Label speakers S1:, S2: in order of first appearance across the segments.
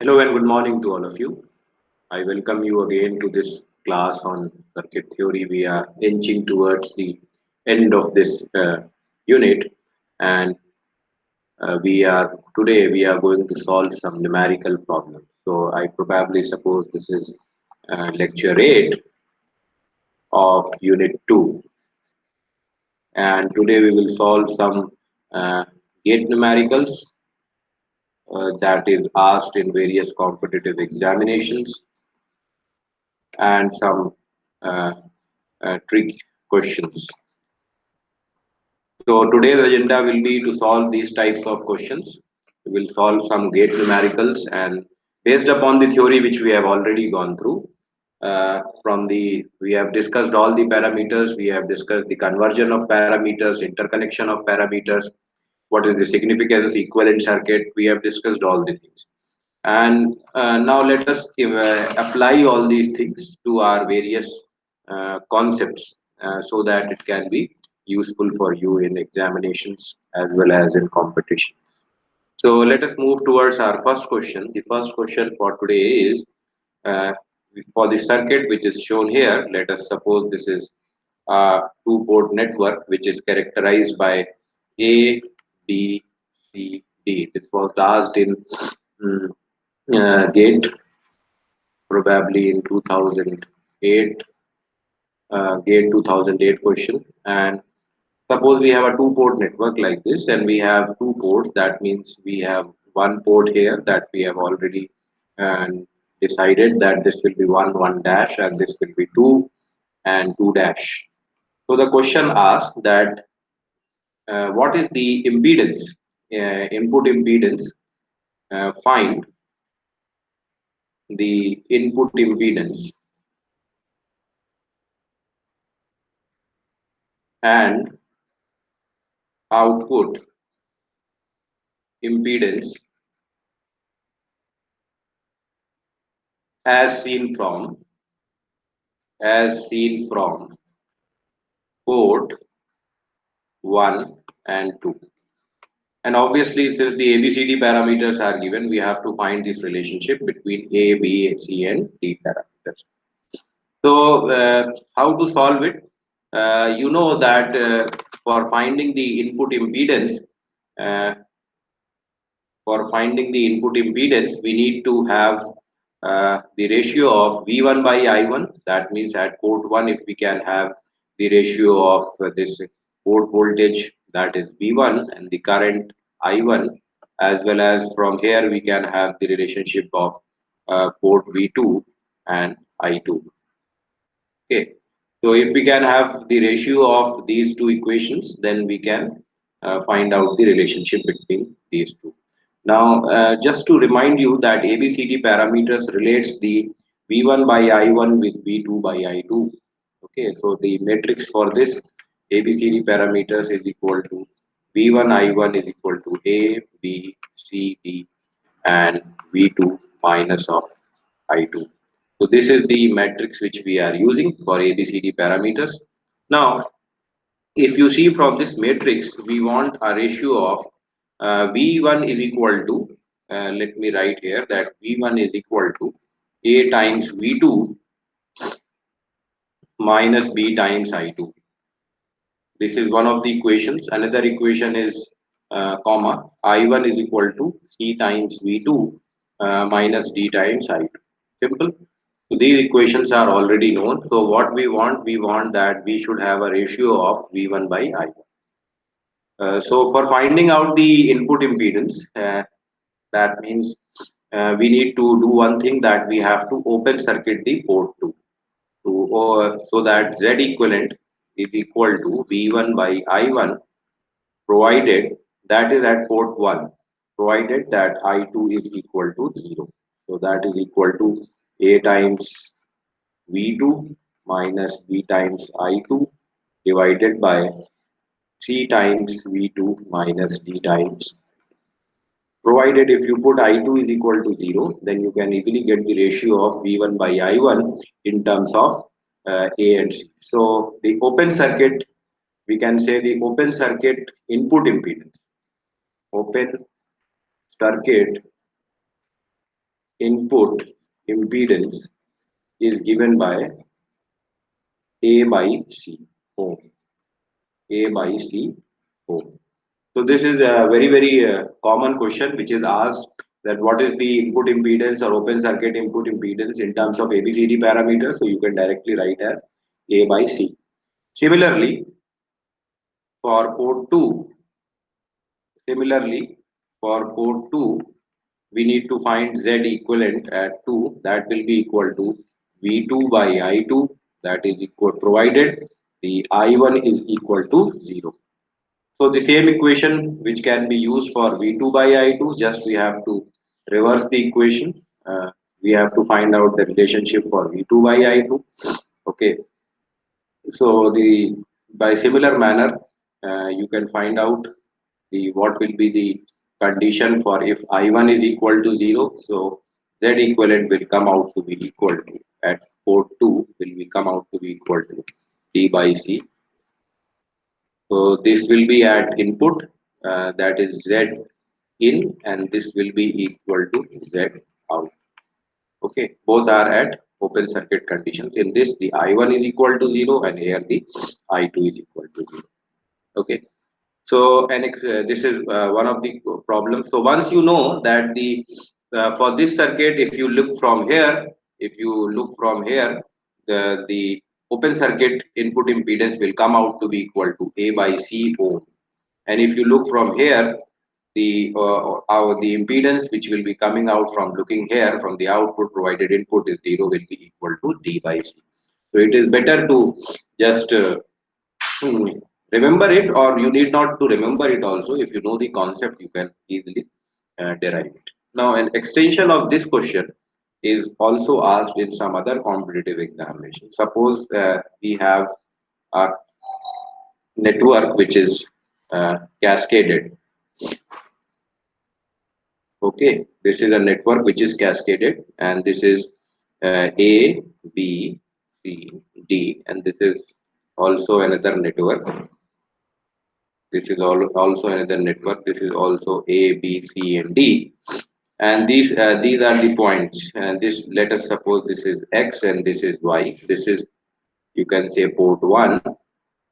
S1: Hello and good morning to all of you. I welcome you again to this class on circuit theory. We are inching towards the end of this unit, and we are going to solve some numerical problems. So I probably suppose this is lecture 8 of unit 2, and today we will solve some uh, gate numericals that is asked in various competitive examinations and some uh, trick questions. So today's agenda will be to solve these types of questions. We will solve some gate numericals and based upon the theory which we have already gone through. We have discussed all the parameters. We have discussed the conversion of parameters, interconnection of parameters, what is the significance, equivalent circuit. We have discussed all the things. And now let us apply all these things to our various concepts so that it can be useful for you in examinations as well as in competition. So let us move towards our first question. The first question for today is uh, for the circuit which is shown here. Let us suppose this is a two-port network which is characterized by A, B, C, D. This was asked in mm, GATE probably in 2008, GATE 2008 question. And suppose we have a two-port network like this, and we have two ports. That means we have one port here that we have already decided that this will be 1 dash, and this will be 2 and 2 dash. So the question asks that what is the impedance, input impedance? Find the input impedance and output impedance as seen from port 1 and 2. And obviously, since the ABCD parameters are given, we have to find this relationship between A, B, C, and D parameters. So, how to solve it? You know that for finding the input impedance, uh, we need to have the ratio of V1 by I1. That means at port 1, if we can have the ratio of this port voltage, that is V1, and the current I1, as well as from here we can have the relationship of port V2 and I2. Okay, so if we can have the ratio of these two equations, then we can find out the relationship between these two. Now, just to remind you that ABCD parameters relates the V1 by I1 with V2 by I2. Okay, so the matrix for this ABCD parameters is equal to V1 I1 is equal to A, B, C, D, and V2 minus of I2. So this is the matrix which we are using for ABCD parameters. Now, if you see from this matrix, we want a ratio of V1 is equal to, let me write here that V1 is equal to A times V2 minus B times I2. This is one of the equations. Another equation is comma I1 is equal to C times V2 minus D times I2. Simple. So these equations are already known. So what we want that we should have a ratio of V1 by I1. So for finding out the input impedance, that means we need to do one thing that we have to open circuit the port 2 so that Z equivalent is equal to V1 by I1 provided that is at port 1 provided that I2 is equal to 0. So that is equal to A times V2 minus B times I2 divided by C times V2 minus D times. Provided if you put I2 is equal to 0, then you can easily get the ratio of V1 by I1 in terms of A and C. So the open circuit, we can say the open circuit input impedance. Open circuit input impedance is given by A by C ohm. A by C ohm. So this is a very common question which is asked, that what is the input impedance or open circuit input impedance in terms of ABCD parameters. So you can directly write as A by C. Similarly, for port 2, Similarly, for port 2, we need to find Z equivalent at 2, that will be equal to V2 by I2, that is equal, provided the I1 is equal to 0. So the same equation which can be used for V2 by I2, just we have to reverse the equation. We have to find out the relationship for V2 by I2. Okay, so the by similar manner, you can find out the what will be the condition for if I1 is equal to 0. So Z equivalent will come out to be equal to, at port 2 will be come out to be equal to D by C. So this will be at input, that is Z in, and this will be equal to Z out. Okay, both are at open circuit conditions. In this, the I1 is equal to 0, and here the I2 is equal to 0. Okay, so and this is one of the problems. So once you know that the for this circuit, if you look from here, the open circuit input impedance will come out to be equal to A by C ohm. And if you look from here, the impedance which will be coming out from looking here from the output provided input is 0, will be equal to D by C. So it is better to just hmm, remember it, or you need not to remember it also. If you know the concept, you can easily derive it. Now, an extension of this question is also asked in some other competitive examinations. Suppose we have a network which is cascaded. Okay, this is a network which is cascaded, and this is A, B, C, D, and this is also another network. This is also another network. This is also A, B, C, and D, and these are the points. And this, let us suppose this is X and this is Y. This is, you can say, port 1,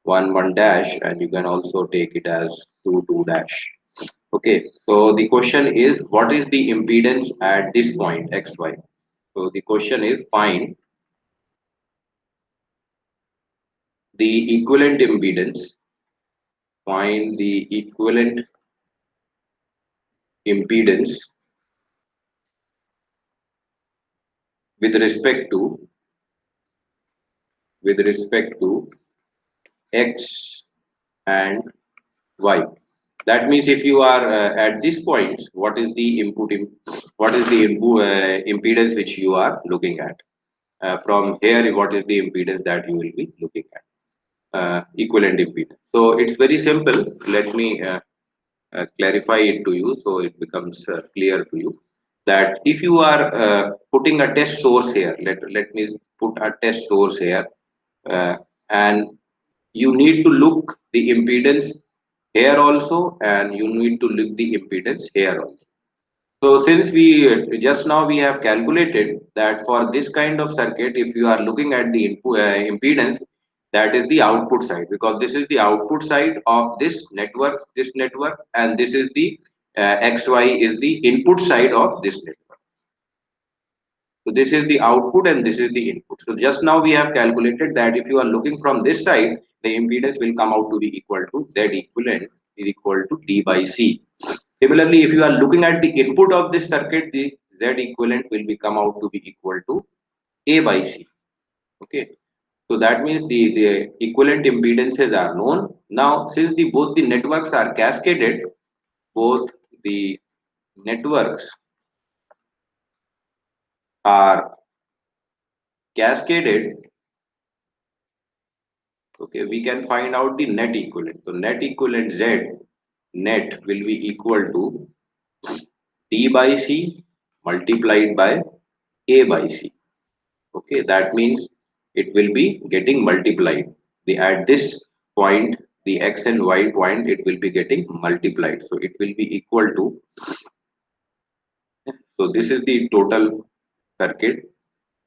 S1: 1, 1 dash, and you can also take it as 2, 2 dash. Okay, so the question is, what is the impedance at this point X, Y? So the question is, the equivalent impedance. Find the equivalent impedance with respect to X and Y. That means if you are at this point, what is the impedance which you are looking at? From here, what is the impedance that you will be looking at? Equivalent impedance. So it's very simple. Let me clarify it to you so it becomes clear to you, that if you are putting a test source here, let me put a test source here, and you need to look the impedance here also, and you need to look the impedance here also. So since we just now we have calculated that for this kind of circuit, if you are looking at the input impedance, that is the output side, because this is the output side of this network, and this is the XY is the input side of this network. So this is the output and this is the input. So just now we have calculated that if you are looking from this side, the impedance will come out to be equal to Z equivalent is equal to D by C. Similarly, if you are looking at the input of this circuit, the Z equivalent will be come out to be equal to A by C. Okay. So that means the equivalent impedances are known. Now, since both the networks are cascaded, both the networks are cascaded, okay, we can find out the net equivalent. So net equivalent Z net will be equal to D by C multiplied by A by C. Okay, that means it will be getting multiplied. The at this point, the X and Y point, it will be getting multiplied. So it will be equal to, So this is the total circuit.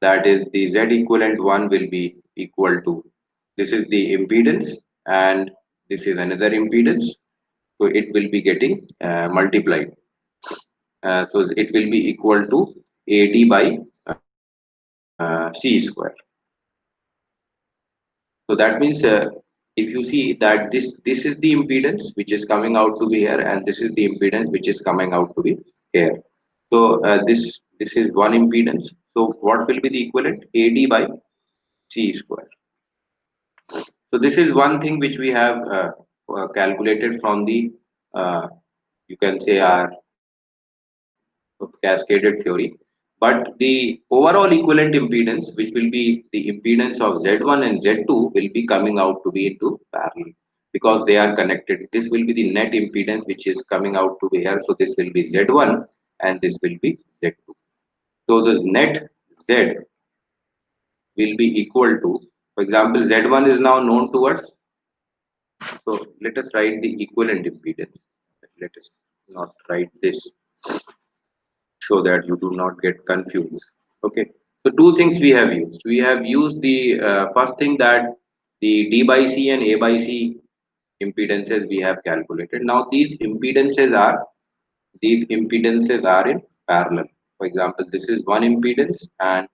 S1: That is the Z equivalent one will be equal to, this is the impedance and this is another impedance. So it will be getting multiplied. So it will be equal to AD by C square. So that means if you see that this is the impedance which is coming out to be here, and this is the impedance which is coming out to be here. So this is one impedance. So what will be the equivalent? AD by C square. So this is one thing which we have calculated from the you can say our cascaded theory. But the overall equivalent impedance, which will be the impedance of Z1 and Z2, will be coming out to be into parallel because they are connected. This will be the net impedance which is coming out to be here. So this will be Z1 and this will be Z2. So the net Z will be equal to, for example, Z1 is now known to us. So let us write the equivalent impedance. Let us not write this so that you do not get confused. Okay. So two things we have used. We have used the first thing that the D by C and A by C impedances we have calculated. Now these impedances are in parallel. For example, this is one impedance and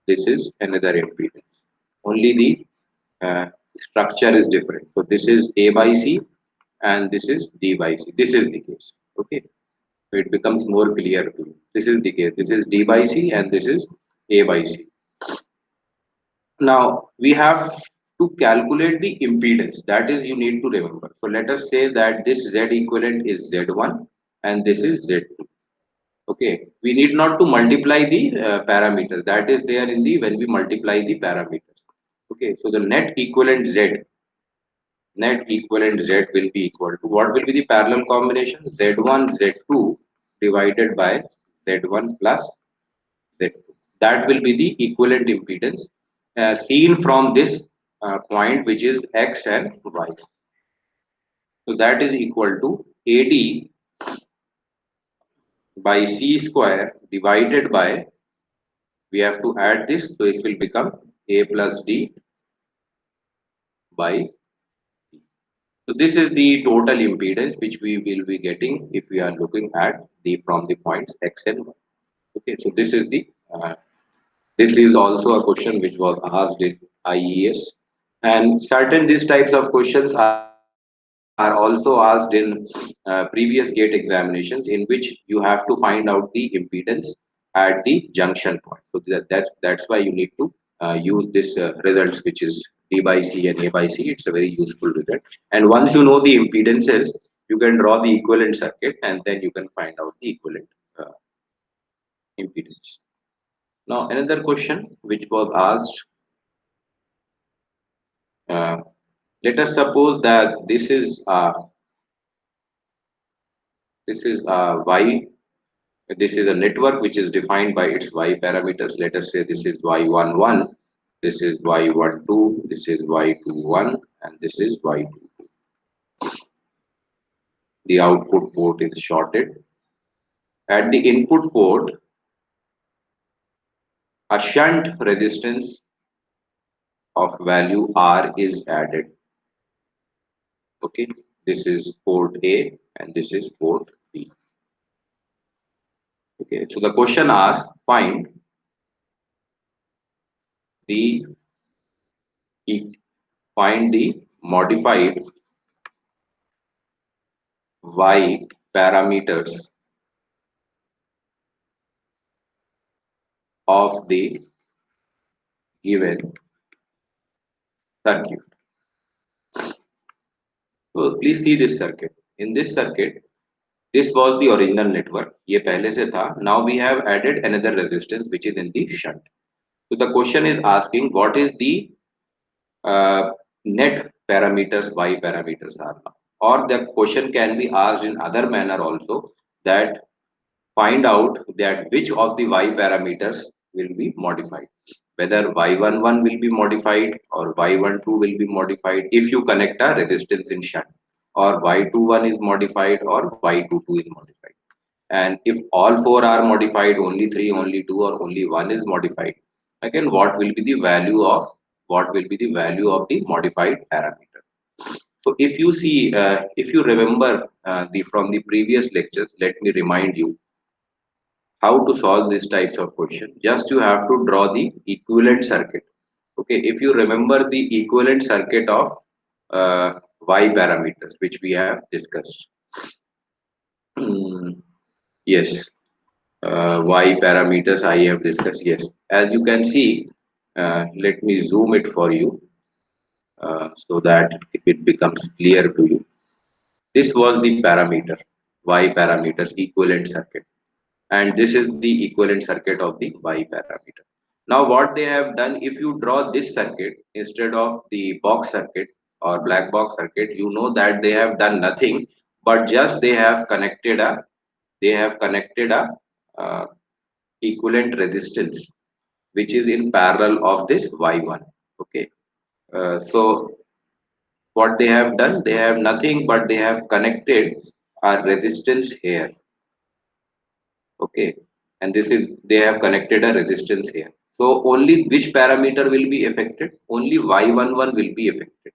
S1: this is another impedance. Only the structure is different. So this is A by C and this is D by C. This is the case. Okay. So it becomes more clear to you. This is the case. This is D by C and this is A by C. Now we have to calculate the impedance. That is, you need to remember. So let us say that this Z equivalent is Z1 and this is Z2. Okay, we need not to multiply the parameters. That is there in the when we multiply the parameters. Okay, so the net equivalent Z will be equal to what will be the parallel combination? Z1 Z2 divided by Z1 plus Z2. That will be the equivalent impedance seen from this point, which is X and Y. So that is equal to AD by C square divided by, we have to add this, so it will become A plus D by D. So this is the total impedance which we will be getting if we are looking at the from the points X and Y. Okay, so this is also a question which was asked in IES, and certain these types of questions are also asked in previous gate examinations, in which you have to find out the impedance at the junction point. So that's why you need to use this results, which is D by C and A by C. It's a very useful result, and once you know the impedances, you can draw the equivalent circuit and then you can find out the equivalent uh, impedance. Now another question which was asked, uh, let us suppose that this is y. This is a network which is defined by its y parameters. Let us say this is y11, this is y12, this is y21, and this is y22. The output port is shorted. At the input port, a shunt resistance of value R is added. Okay, this is port A and this is port B. Okay, so the question asks, the find the modified y parameters of the given circuit. So please see this circuit. In this circuit, this was the original network. ये पहले से था. Now we have added another resistance which is in the shunt. So the question is asking what is the net parameters y parameters are now. Or the question can be asked in other manner also, that find out that which of the y parameters will be modified, whether y11 will be modified or y12 will be modified if you connect a resistance in shunt, or y21 is modified or y22 is modified. And if all four are modified, only three, only two, or only one is modified, again, what will be the value of the modified parameter? So if you see, if you remember the from the previous lectures, let me remind you how to solve these types of question. Just you have to draw the equivalent circuit. Okay, if you remember the equivalent circuit of y parameters, which we have discussed. Yes, y parameters I have discussed. Yes, as you can see, let me zoom it for you so that it becomes clear to you. This was the parameter, y parameters equivalent circuit, and this is the equivalent circuit of the y parameter. Now what they have done, if you draw this circuit instead of the box circuit or black box circuit, you know that they have done nothing but just they have connected a uh, equivalent resistance which is in parallel of this y1. Okay, so what they have done, they have nothing but they have connected a resistance here. Okay, and this is, they have connected a resistance here. So only which parameter will be affected? Only y11 will be affected.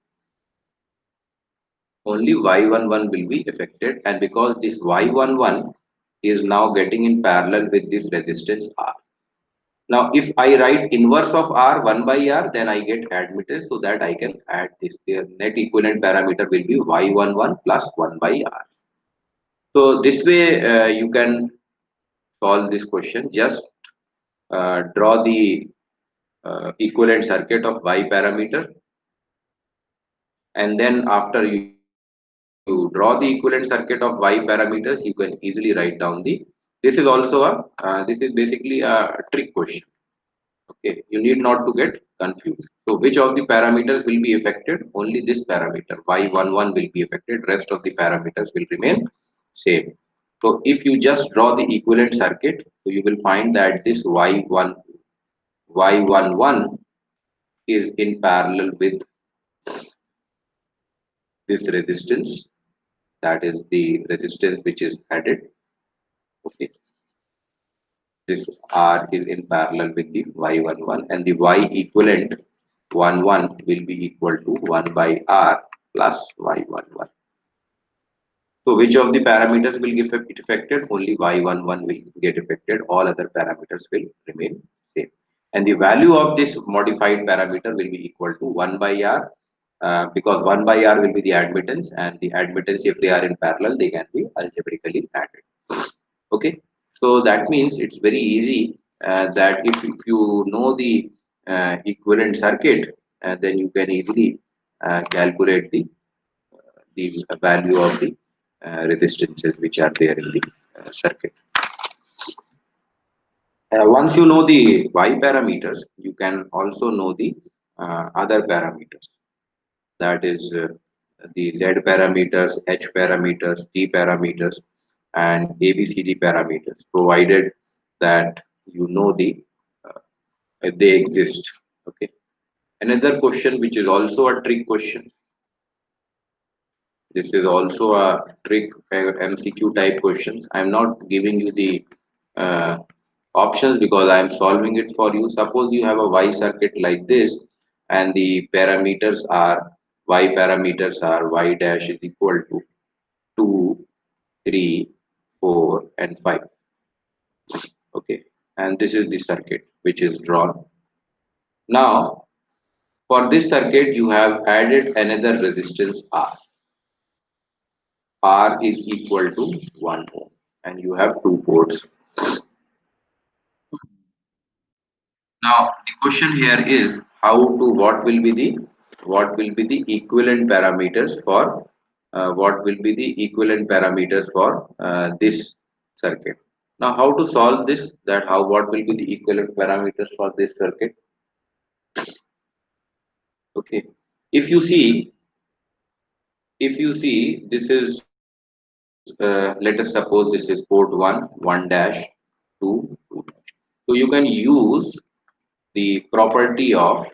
S1: Only y11 will be affected, and because this y11 is now getting in parallel with this resistance r. Now if I write inverse of r 1 by r, then I get admittance, so that I can add this. Their net equivalent parameter will be y11 plus 1 by r. So this way you can solve this question. Just draw the equivalent circuit of y parameter, and then after you draw the equivalent circuit of y parameters, you can easily write down the, this is also a this is basically a trick question. Okay, you need not to get confused. So which of the parameters will be affected? Only this parameter y11 will be affected, rest of the parameters will remain same. So if you just draw the equivalent circuit, so you will find that this y11 is in parallel with this resistance, that is the resistance which is added. Okay, this r is in parallel with the y11, and the y equivalent 11 will be equal to 1 by r plus y11. So which of the parameters will get affected? Only y11 will get affected, all other parameters will remain same, and the value of this modified parameter will be equal to 1 by r, because 1 by r will be the admittance, and the admittance, if they are in parallel, they can be algebraically added. Okay, so that means it's very easy, that if you know the equivalent circuit, then you can easily calculate the value of the resistances which are there in the circuit. Once you know the y parameters, you can also know the other parameters, that is the z parameters, h parameters, t parameters, and abcd parameters, provided that you know the they exist. Okay, another question which is also a trick question, this is also a trick mcq type question. I'm not giving you the uh, options because I am solving it for you. Suppose you have a y circuit like this, and the parameters are, y parameters are y dash is equal to 2, 3, 4, and 5. Okay, and this is the circuit which is drawn. Now for this circuit you have added another resistance r. R is equal to 1 ohm, and you have two ports. Now the question here is how to, what will be the equivalent parameters for this circuit. Now how to solve this, that how, what will be the equivalent parameters for this circuit? Okay, if you see, this is let us suppose this is port 1, 1 dash, 2, 2 dash. So you can use the property of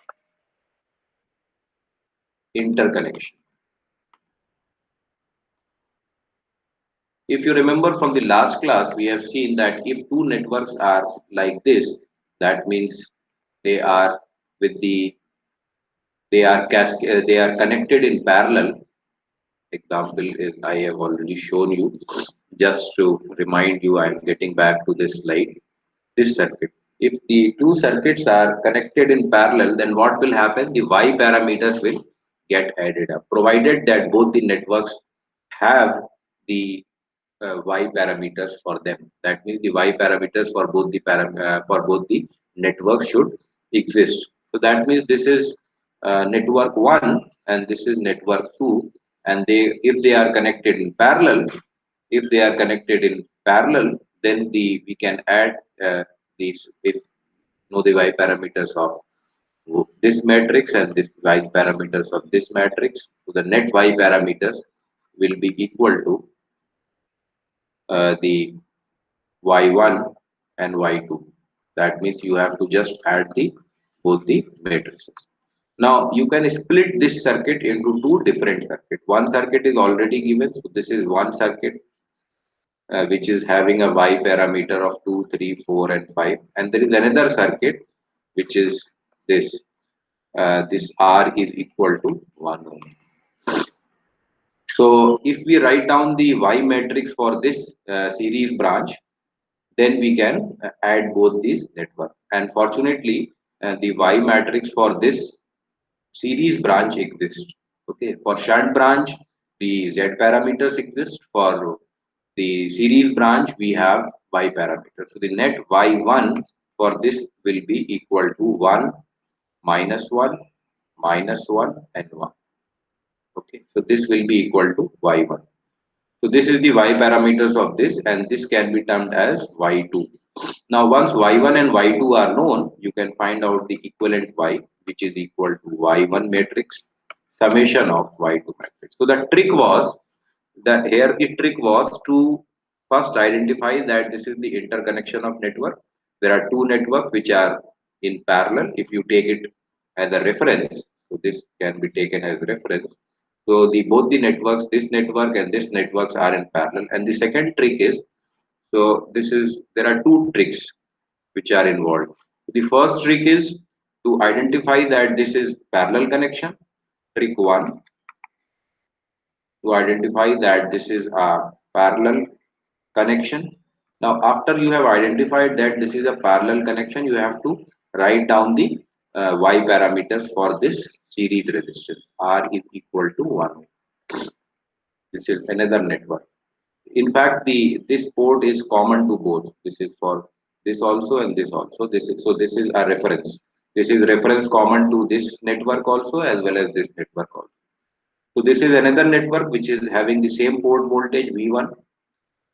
S1: interconnection. If you remember from the last class, we have seen that if two networks are like this, that means they are with the they are connected in parallel. Example is I have already shown you. Just to remind you, I am getting back to this slide. This circuit. If the two circuits are connected in parallel, then what will happen? The Y parameters will get added up, provided that both the networks have the Y parameters for them. That means the Y parameters for both the for both the networks should exist. So that means this is network one and this is network two, and if they are connected in parallel, then we can add these if know the Y parameters of this matrix and this Y parameters of this matrix. So the net Y parameters will be equal to the y1 and y2. That means you have to just add the both the matrices. Now you can split this circuit into two different circuits. One circuit is already given, so this is one circuit which is having a y parameter of 2, 3, 4, and 5, and there is another circuit which is this. This r is equal to 1 ohm. So if we write down the y matrix for this series branch, then we can add both these networks. And fortunately, the Y matrix for this series branch exists. Okay, for shunt branch, the Z parameters exist. For the series branch, we have Y parameters. So the net Y1 for this will be equal to 1, -1, -1, and 1. Okay, so this will be equal to Y1. So this is the Y parameters of this, and this can be termed as Y2. Now once Y1 and Y2 are known, you can find out the equivalent Y, which is equal to Y1 matrix summation of Y2 matrix. So the trick was that here the trick was to first identify that this is the interconnection of network. There are two networks which are in parallel. If you take it as a reference, so this can be taken as reference. So the both the networks, this network and this networks are in parallel. And the second trick is, so this is there are two tricks which are involved. The first trick is to identify that this is parallel connection. Trick one, to identify that this is a parallel connection. Now, after you have identified that this is a parallel connection, you have to write down the Y parameters for this series resistance. R is equal to 1. This is another network. In fact, the this port is common to both. This is for this also and this also. This is a reference. This is reference common to this network also as well as this network also. So this is another network which is having the same port voltage V1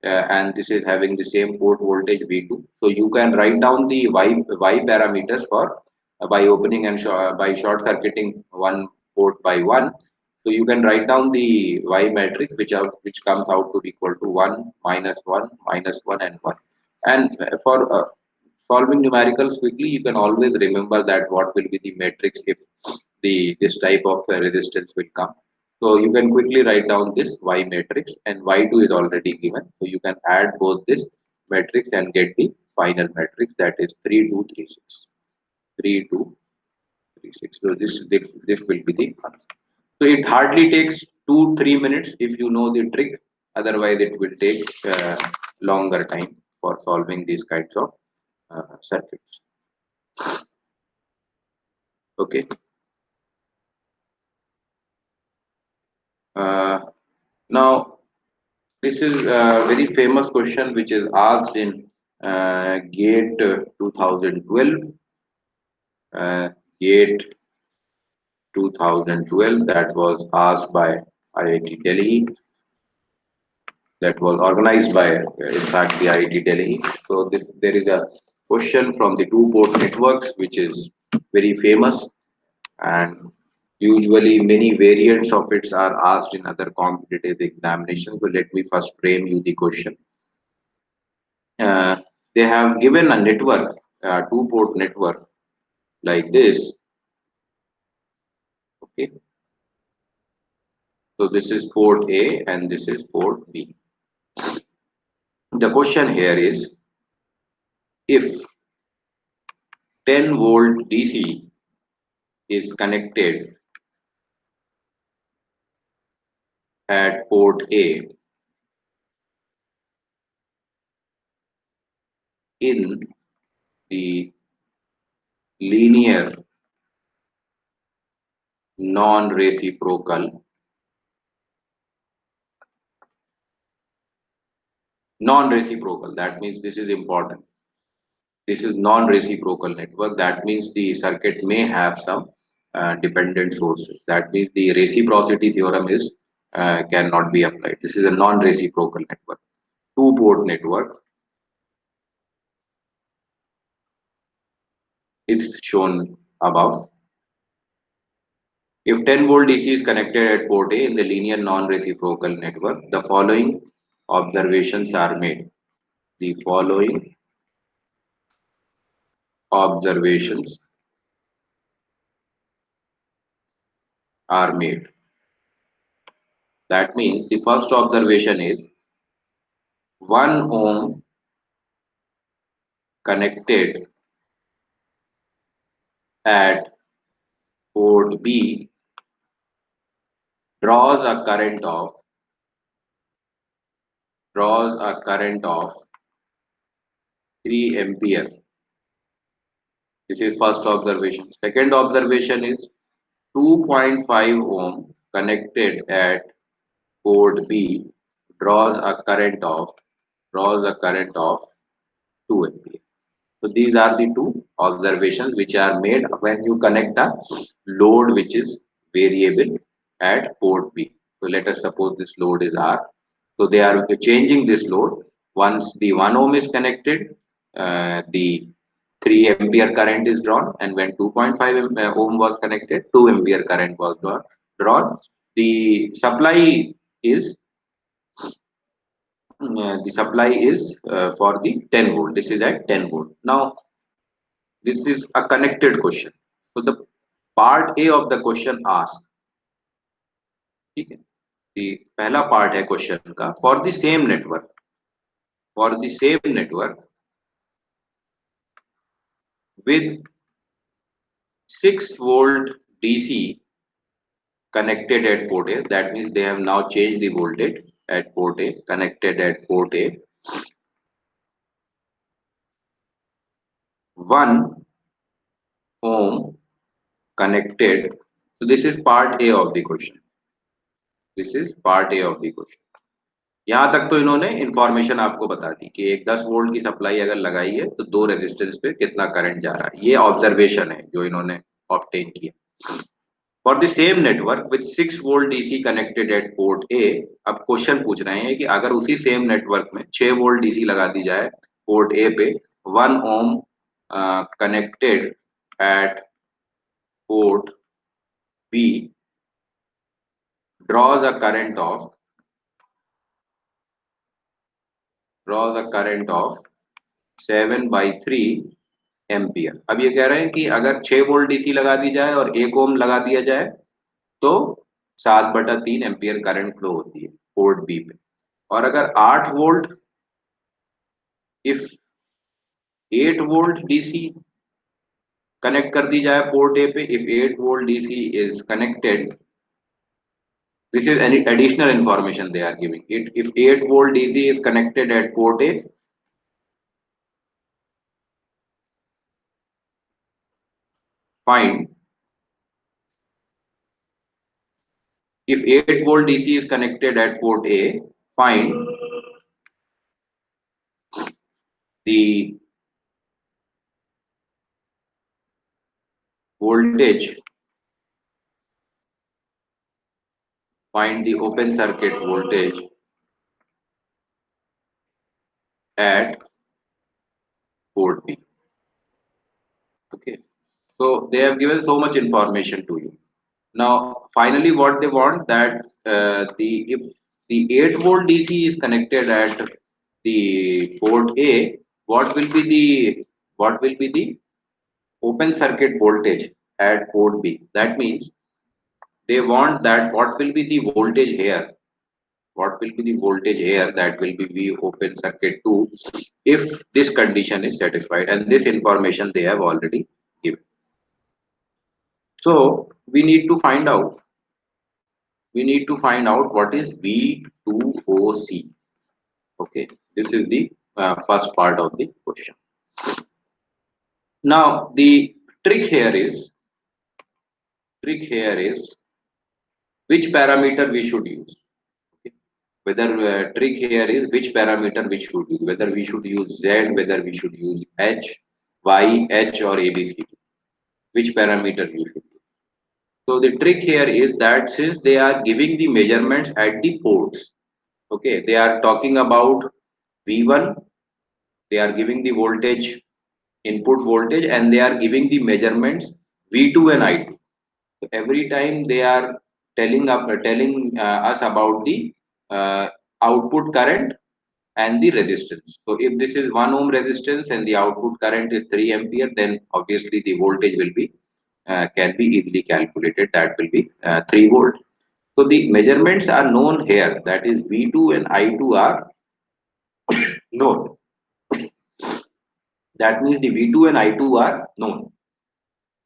S1: and this is having the same port voltage V2. So you can write down the Y parameters for by opening and by short circuiting one port by one. So you can write down the Y matrix which comes out to be equal to 1, -1, -1, and 1. And for solving numericals quickly, you can always remember that what will be the matrix if the this type of resistance will come. So you can quickly write down this Y matrix, and Y2 is already given. So you can add both this matrix and get the final matrix, that is 3, 2, 3, 6. 3, 2, 3, 6. So this will be the answer. So it hardly takes 2, 3 minutes if you know the trick. Otherwise, it will take longer time for solving these kinds of circuits. Okay. Uh, Now, this is a very famous question which is asked in GATE 2012. GATE 2012, that was asked by IIT Delhi, that was organized by, in fact, the IIT Delhi. So there is a question from the two port networks which is very famous, and usually many variants of it are asked in other competitive examinations. So let me first frame you the question. uh, they have given a network, a two port network like this. Okay, so this is port A and this is port B. The question here is, if 10-volt DC is connected at port A in the linear non-reciprocal non-reciprocal, that means this is important. This is non-reciprocal network. That means the circuit may have some dependent sources. That means the reciprocity theorem is cannot be applied. This is a non-reciprocal network. Two-port network is shown above. If 10-volt DC is connected at port A in the linear non-reciprocal network, the following observations are made. The following observations are made. That means the first observation is 1 ohm connected at port B draws a current of 3 ampere. This is first observation. Second observation is 2.5 ohm connected at port B draws a current of 2 ampere. So these are the two observations which are made when you connect a load which is variable at port B. So let us suppose this load is R. So they are changing this load. Once the 1 ohm is connected, the 3 ampere current is drawn, and when 2.5 ohm was connected, 2 ampere current was drawn. The supply is for the 10 volt. This is at 10 volt. Now this is a connected question. So the part A of the question asks, ठीक है, the पहला part है question का, for the same network with 6 volt DC connected at port A. That means they have now changed the voltage at port A, connected at port A. 1 ohm connected. So this is part A of the question. This is part A of the question. यहाँ तक तो इन्होंने information आपको बता दी कि एक 10 volt की supply अगर लगाई है तो दो रेजिस्टेंस पे कितना करंट जा रहा है। ये ऑब्जर्वेशन है जो इन्होंने ऑब्टेन किया। For the same network with 6 volt DC connected at port A, अब क्वेश्चन पूछ रहे हैं कि अगर उसी सेम नेटवर्क में 6 वोल्ट डीसी लगा दी जाए पोर्ट ए पे, 1 ohm connected at port B draws a current of 7/3 ampere. अब ये कह रहे हैं कि अगर 6 वोल्ट डीसी लगा दी जाए और 1 ओम लगा दिया जाए तो 7/3 एम्पियर करंट फ्लो होती है पोर्ट बी पे। और अगर 8 volt, if 8 volt DC connect कर दी जाए पोर्ट ए पे, if 8 volt DC is connected, this is any additional information they are giving it. If 8 volt DC is connected at port A, find, if 8 volt DC is connected at port A, find the voltage, find the open circuit voltage at port B. Okay, so they have given so much information to you. Now finally what they want, that the if the 8 volt DC is connected at the port A, what will be the open circuit voltage at port B? That means they want that what will be the voltage here, what will be the voltage here, that will be V open circuit 2 if this condition is satisfied, and this information they have already given. So we need to find out what is V2OC. Okay, this is the first part of the question. Now the trick here is which parameter we should use. Okay. Whether trick here is which parameter we should use, whether we should use Z, whether we should use H, Y, H or ABCD, which parameter you should use. So the trick here is that since they are giving the measurements at the ports, okay, they are talking about V1, they are giving the voltage, input voltage, and they are giving the measurements V2 and I2. So every time they are telling us about the uh, output current and the resistance. So if this is 1 ohm resistance and the output current is 3 ampere, then obviously the voltage will be can be easily calculated. That will be 3 volt. So the measurements are known here. That is V2 and I2 are known. That means the V2 and I2 are known.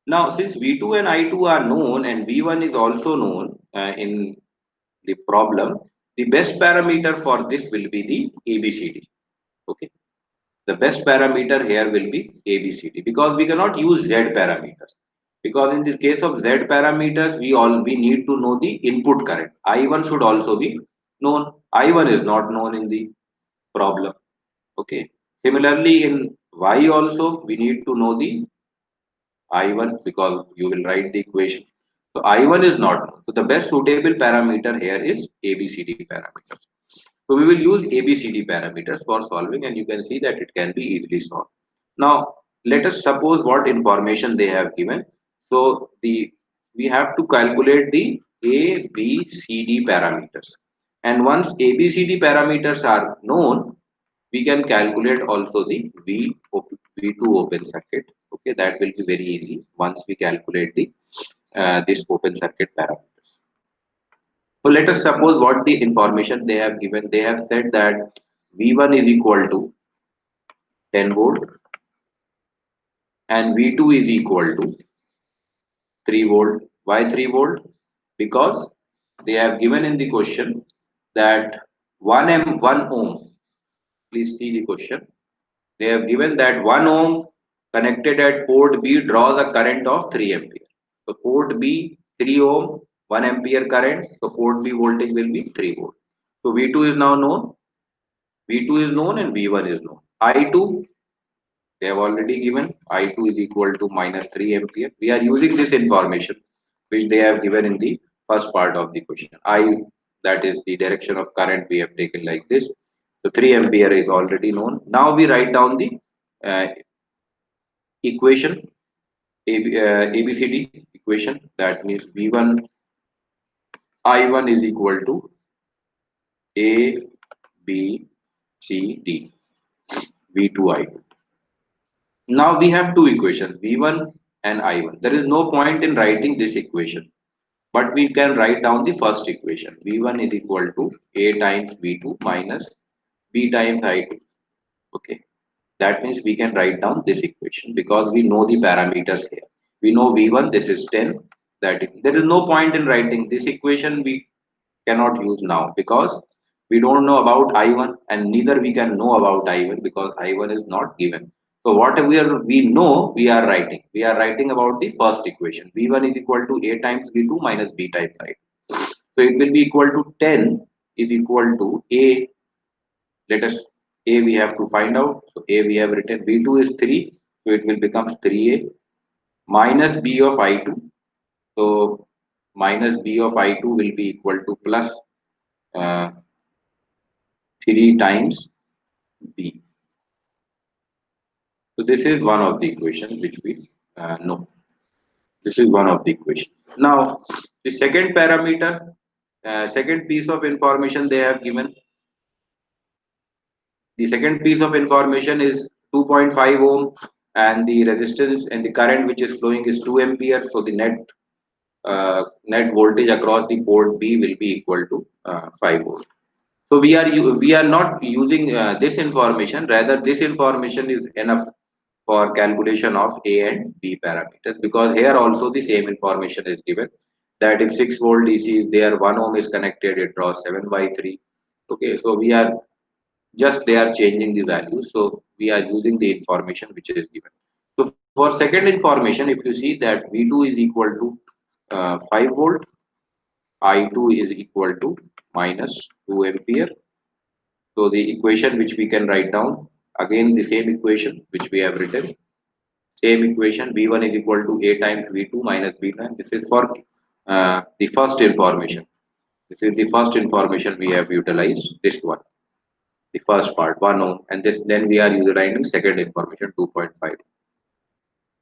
S1: Now, since V2 and I2 are known and V1 is also known in the problem, the best parameter for this will be the ABCD. Okay, the best parameter here will be ABCD, because we cannot use Z parameters. Because in this case of Z parameters, we need to know the input current. I1 should also be known. I1 is not known in the problem. Okay. Similarly, in Y also we need to know the I1, because you will write the equation. So I1 is not known. So the best suitable parameter here is ABCD parameters. So we will use ABCD parameters for solving, and you can see that it can be easily solved. Now let us suppose what information they have given. So we have to calculate the ABCD parameters, and once ABCD parameters are known, we can calculate also the V2 open circuit. Okay, that will be very easy once we calculate the this open circuit parameters. So let us suppose what the information they have given. They have said that V1 is equal to 10 volt and V2 is equal to 3 volt. Why 3 volt? Because they have given in the question that 1 ohm. Please see the question. They have given that 1 ohm connected at port B draws a current of 3 ampere. So port B 3 ohm, 1 ampere current. So port B voltage will be 3 volt. So V2 is now known. V2 is known and V1 is known. I2 they have already given. I2 is equal to minus 3 ampere. We are using this information which they have given in the first part of the question. That is the direction of current we have taken like this. So 3 ampere is already known. Now we write down the uh, equation, ABCD equation. That means V1 I1 is equal to A B C D V2 I2. Now we have two equations, V1 and I1. There is no point in writing this equation, but we can write down the first equation. V1 is equal to A times V2 minus B times I2. Okay, that means we can write down this equation because we know the parameters here. We know V1, this is 10. There is no point in writing this equation. We cannot use now because we don't know about I1, and neither we can know about I1 because I1 is not given. So whatever we know, we are writing. We are writing about the first equation. V1 is equal to A times V2 minus B times I2. So it will be equal to 10 is equal to A. Let us A we have to find out. So A we have written, V2 is 3. So it will become 3A minus B of I2. So minus B of I2 will be equal to plus uh, 3 times B. So this is one of the equations which we know. This is one of the equations. Now the second parameter, second piece of information they have given. The second piece of information is 2.5 ohm, and the resistance and the current which is flowing is 2 ampere. So the net voltage across the port B will be equal to 5 volt. So we are not using this information. Rather, this information is enough for calculation of A and B parameters, because here also the same information is given, that if 6 volt DC is there, 1 ohm is connected, it draws 7 by 3. Okay, so we are just they are changing the values. So we are using the information which is given. So for second information, if you see that V2 is equal to 5 volt, I2 is equal to minus 2 ampere. So the equation which we can write down, again the same equation which we have written, same equation, V1 is equal to A times V2 minus B9. This is for the first information. This is the first information we have utilized, this one, the first part, 1 ohm, and this then we are utilizing second information, 2.5.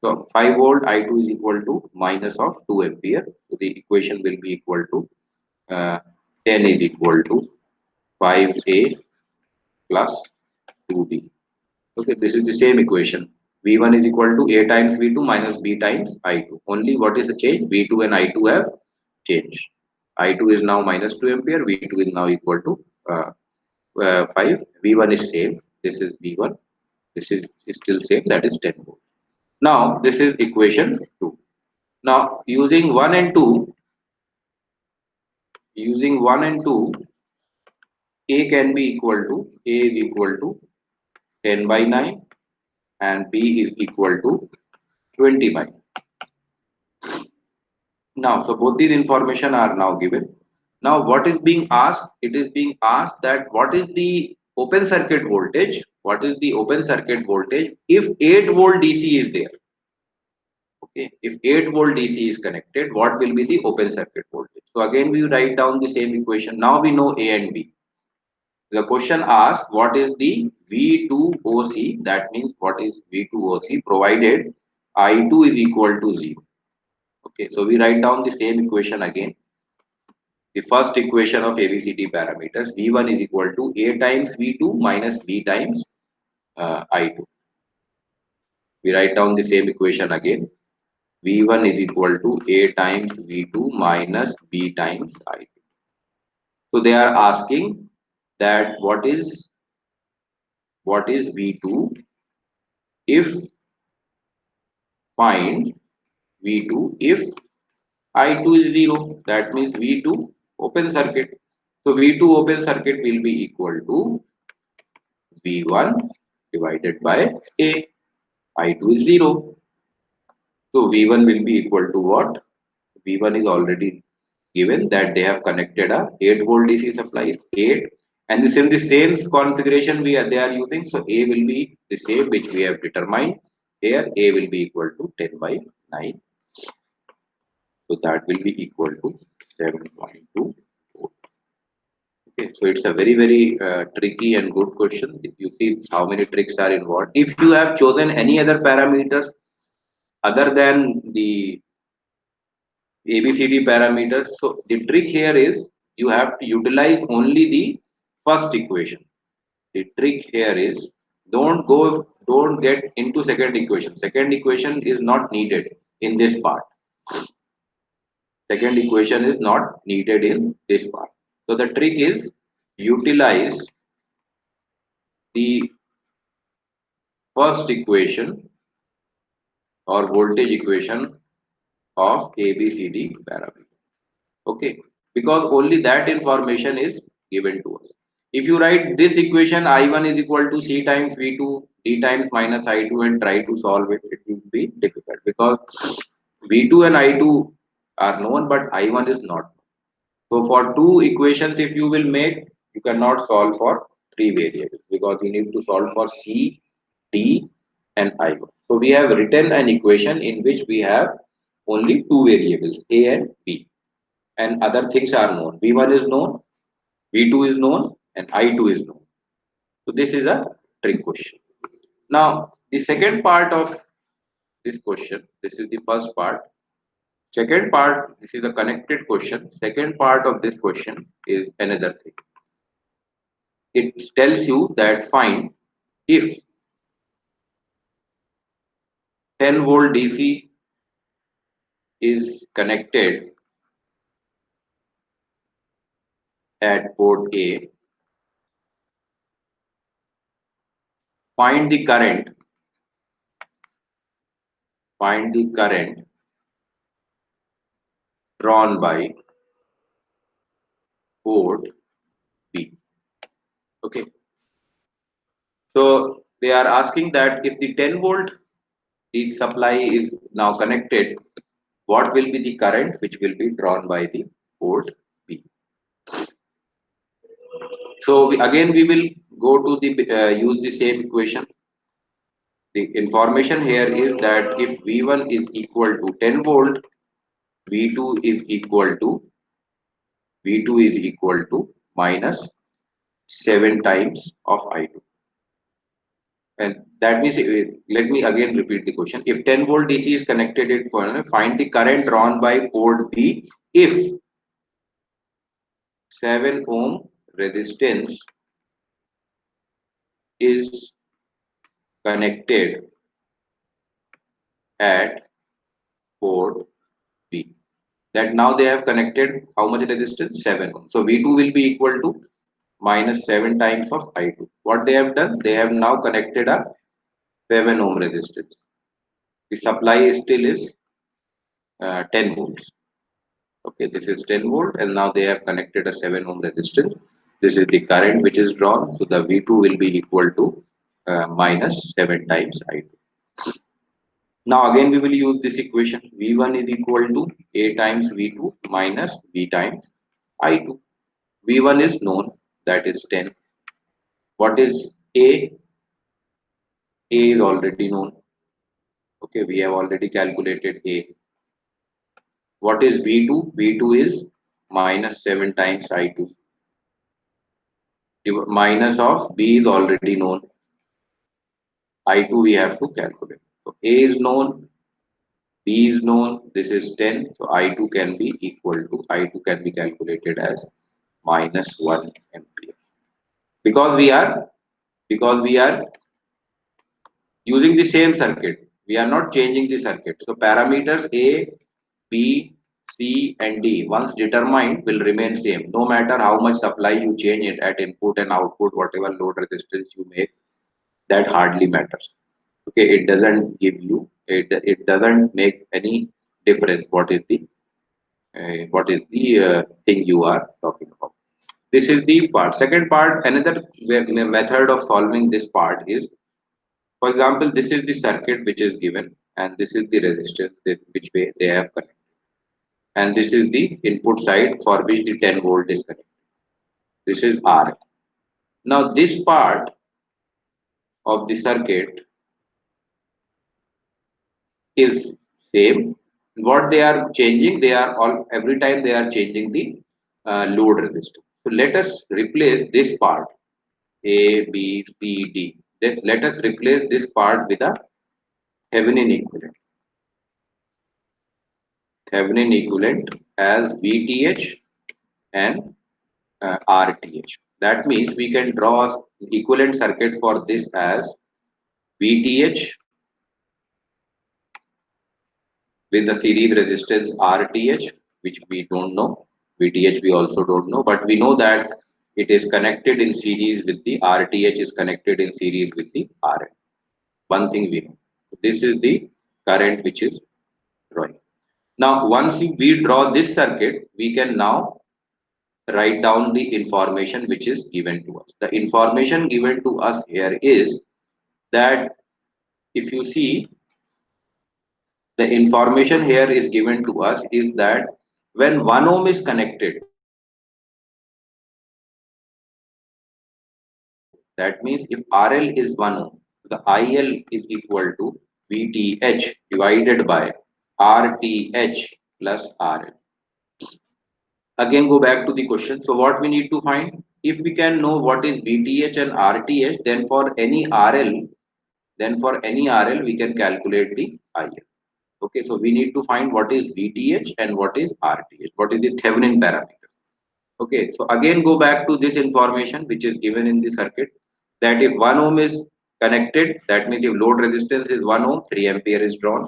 S1: So 5 volt I2 is equal to minus of 2 ampere. So the equation will be equal to 10 is equal to 5A plus 2B. Okay, this is the same equation. V1 is equal to A times V2 minus B times I2. Only what is the change? V2 and I2 have changed. I2 is now minus 2 ampere. V2 is now equal to 5. V1 is same. This is V1. This is still same. That is 10 volt. Now this is equation 2. Now using 1 and 2, A can be equal to A is equal to 10 by 9 and B is equal to 20 by 9. Now, so both these information are now given. Now, what is being asked? It is being asked that what is the open circuit voltage? What is the open circuit voltage if 8 volt DC is there? Okay, if 8 volt DC is connected, what will be the open circuit voltage? So again, we write down the same equation. Now we know A and B. The question asks what is the V2OC? That means what is V2OC provided I2 is equal to 0. Okay, so we write down the same equation again. The first equation of ABCD parameters, V1 is equal to A times V2 minus B times I2. We write down the same equation again. V1 is equal to A times V2 minus B times I2. So they are asking that what is V2 if find V2 if I2 is 0. That means V2 open circuit. So V2 open circuit will be equal to V1 divided by A. I2 is 0. So V1 will be equal to what? V1 is already given that they have connected a 8 volt DC supply, 8, and this is the same configuration they are using. So A will be the same which we have determined. Here A will be equal to 10 by 9. So that will be equal to 7.2. Okay, so it's a very tricky and good question. If you see how many tricks are involved. If you have chosen any other parameters other than the ABCD parameters, so the trick here is you have to utilize only the first equation. The trick here is don't get into second equation. Second equation is not needed in this part. Second equation is not needed in this part. So the trick is utilize the first equation or voltage equation of ABCD parameter. Okay, because only that information is given to us. If you write this equation, I1 is equal to C times V2, D times minus I2 and try to solve it, it will be difficult because V2 and I2 are known but I1 is not. So for two equations, if you will make, you cannot solve for three variables because you need to solve for C, D and I1. So we have written an equation in which we have only two variables, A and B, and other things are known. V1 is known, V2 is known, and I2 is known. So this is a trick question. Now, the second part of this question, this is the first part. Second part, this is a connected question. Second part of this question is another thing. It tells you that find if 10 volt DC is connected at port A find the current drawn by port B. Okay, so they are asking that if the 10 volt the supply is now connected, what will be the current which will be drawn by the port B? So again we will go to the use the same equation. The information here is that if V1 is equal to 10 volt, V2 is equal to minus 7 times of I2. And that means, let me again repeat the question. If 10 volt DC is connected, find the current drawn by port B if 7 ohm resistance is connected at port B. That now they have connected how much resistance? 7 ohm. So V2 will be equal to minus 7 times of I2. What they have done? They have now connected a 7 ohm resistance. The supply is still is 10 volts. Okay, this is 10 volt and now they have connected a 7 ohm resistance. This is the current which is drawn. So the V2 will be equal to minus 7 times I2. Now again we will use this equation. V1 is equal to A times V2 minus V times I2. V1 is known, that is 10. What is A? A is already known. Okay, we have already calculated A. What is V2? V2 is minus 7 times I2. Minus of B is already known. I2 we have to calculate. So A is known, B is known, this is 10. So I2 can be equal to, I2 can be calculated as minus 1 ampere. Because we are using the same circuit. We are not changing the circuit. So parameters A, B, C and D once determined will remain same. No matter how much supply you change it at input and output, whatever load resistance you make, that hardly matters. Okay, it doesn't give you, it doesn't make any difference what is the thing you are talking about. This is the part. Second part, another method of solving this part is, for example, this is the circuit which is given and this is the resistance which way they have connected, and this is the input side for which the 10 volt is connected. This is R. Now this part of the circuit is same. What they are changing, they are all, every time they are changing the load resistance. So let us replace this part A, B, C, D. Let us replace this part with a Thevenin equivalent. Thevenin equivalent as VTH and RTH. That means we can draw an equivalent circuit for this as VTH with the series resistance RTH, which we don't know. VTH we also don't know, but we know that it is connected in series with the RTH is connected in series with the RL. One thing we know. This is the current which is drawing. Now, once we draw this circuit, we can now write down the information which is given to us. The information given to us here is that if you see, the information here is given to us is that when 1 ohm is connected, that means if RL is 1 ohm, the IL is equal to VTH divided by RTH plus RL. Again, go back to the question. So what we need to find? If we can know what is VTH and RTH, then for any RL, we can calculate the IL. Okay, so we need to find what is VTH and what is RTH. What is the Thevenin parameter? Okay, so again go back to this information which is given in the circuit, that if 1 ohm is connected, that means if load resistance is 1 ohm, 3 ampere is drawn.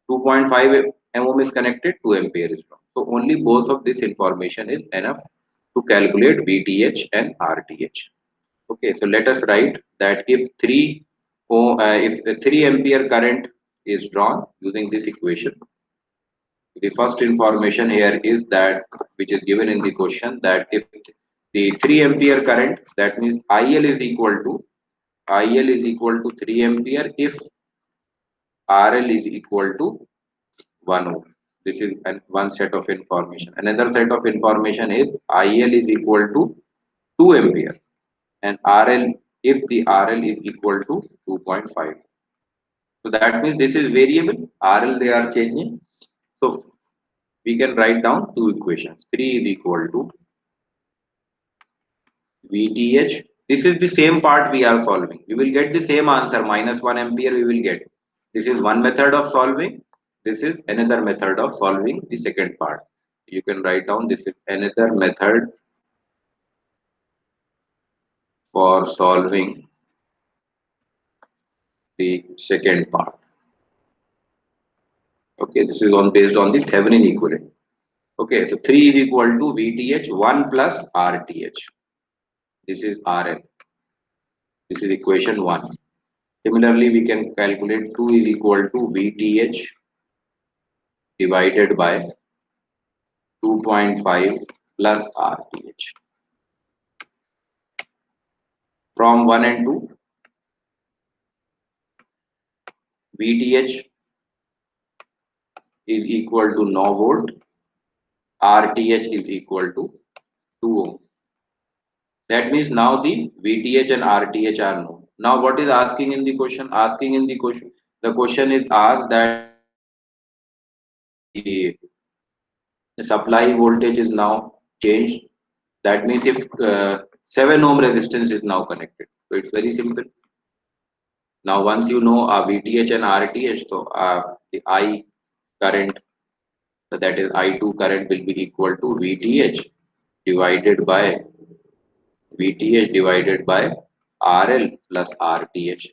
S1: 2.5 ohm is connected, 2 ampere is drawn. So only both of this information is enough to calculate VTH and RTH. Okay, so let us write that if 3 if a 3 ampere current is drawn using this equation, the first information here is that, which is given in the question, that if the 3 ampere current, that means IL is equal to 3 ampere if RL is equal to 1 ohm. This is one set of information. Another set of information is IL is equal to 2 ampere and RL, if the RL is equal to 2.5. So that means this is variable. RL they are changing. So we can write down two equations. 3 is equal to VTH. This is the same part we are solving. We will get the same answer, minus 1 ampere we will get. This is one method of solving. This is another method of solving the second part. You can write down this is another method for solving the second part. Okay, this is on based on the Thevenin equivalent. Okay, so 3 is equal to VTH 1 plus RTH. This is RL. This is equation 1. Similarly, we can calculate 2 is equal to VTH divided by 2.5 plus RTH. From 1 and 2, VTH is equal to no volt, RTH is equal to 2 ohm. That means now the VTH and RTH are known. Now what is asking in the question? The question is asked that the supply voltage is now changed. That means if 7 ohm resistance is now connected. So it's very simple. Now once you know VTH and RTH, so the I current, so that is I2 current will be equal to divided by VTH divided by RL plus RTH.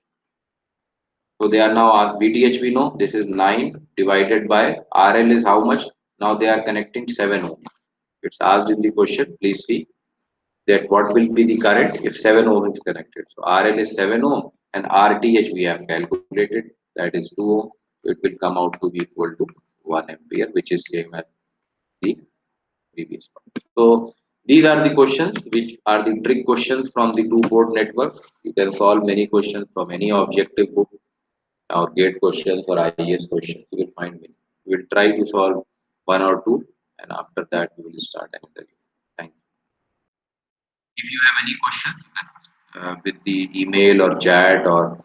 S1: So they are now VTH we know this is 9 divided by RL is how much? Now they are connecting 7 ohm. It's asked in the question. Please see that what will be the current if 7 ohm is connected. So RL is 7 ohm and RTH we have calculated, that is 2 ohm. So it will come out to be equal to 1 ampere, which is same as the previous one. So these are the questions which are the trick questions from the two-port network. You can solve many questions from any objective book or gate questions or IES questions. You will find many. We will try to solve one or two, and after that we will start another. Thank you. If you have any questions, you can ask with the email or chat or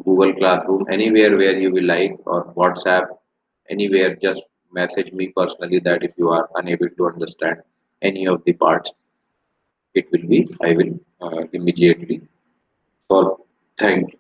S1: Google Classroom, anywhere where you will like, or WhatsApp, anywhere, just message me personally that if you are unable to understand any of the parts, it will be, I will immediately solve. Thank you.